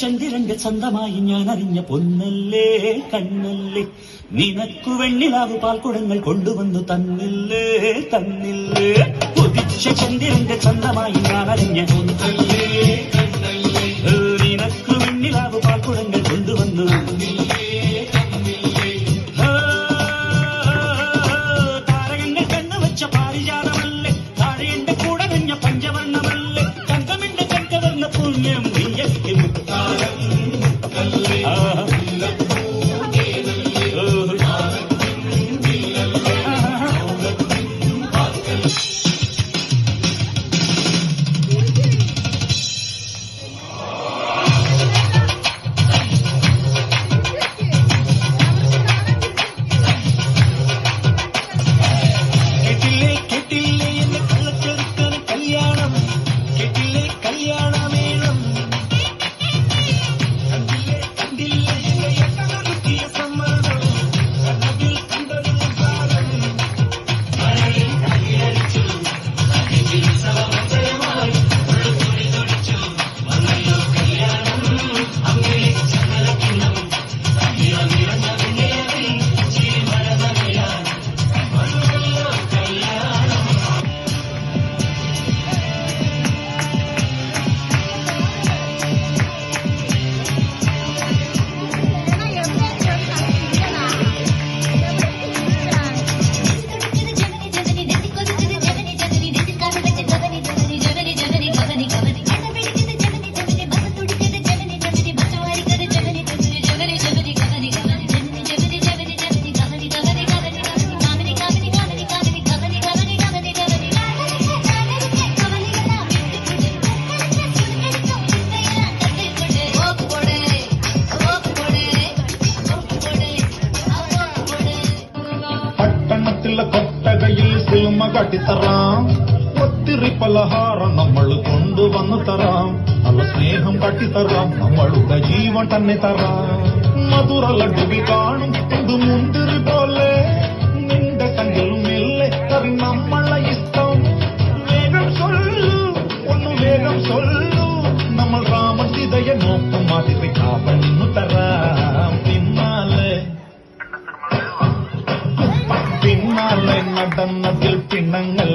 ചന്ദ്രന്റെ സ്വന്തമായി ഞാൻ അറിഞ്ഞ പൊന്നല്ലേ കണ്ണല്ലേ നിനക്കു വെണ്ണിലാവ് പാൽക്കുടങ്ങൾ കൊണ്ടുവന്നു തന്നില്ലേ തന്നില്ലേ ഉദിച്ച ചന്ദ്രന്റെ സ്വന്തമായി ഞാൻ അറിഞ്ഞ പൊന്നല്ലേ കണ്ണല്ലേ നിനക്കു വെണ്ണിലാവ് പാൽക്കുടങ്ങൾ കൊണ്ടുവന്നു താരകങ്ങൾ കണ്ണുവച്ച പാരിജാതമല്ലേ താഴെന്റെ കൂടെ കഞ്ഞ പഞ്ചവർണ്ണമല്ലേ തങ്കമിന്റെ കൺകവർണ്ണ പുണ്യം നീയക്കും കൊട്ടകയിൽ സിനിമ കാട്ടിത്തറാം ഒത്തിരി പലഹാരം നമ്മൾ കൊണ്ടുവന്നു തരാം നല്ല സ്നേഹം കാട്ടിത്തറാം നമ്മളുടെ ജീവൻ തന്നെ തരാം മധുര ലഡുവിൽ കാണും ഇത് മുന്തിരി പോലെ നിന്റെ കണ്ണിലും മെല്ലെ കറി നമ്മളെ ഇഷ്ടം വേഗം ചൊല്ലു ഒന്ന് വേഗം ചൊല്ലു നമ്മൾ രാമൻ സീതയെ നോക്കും മാറ്റി കാപ്പണ്ണു തരാം പിന്നാലെ നടന്നതിൽ പിണങ്ങൾ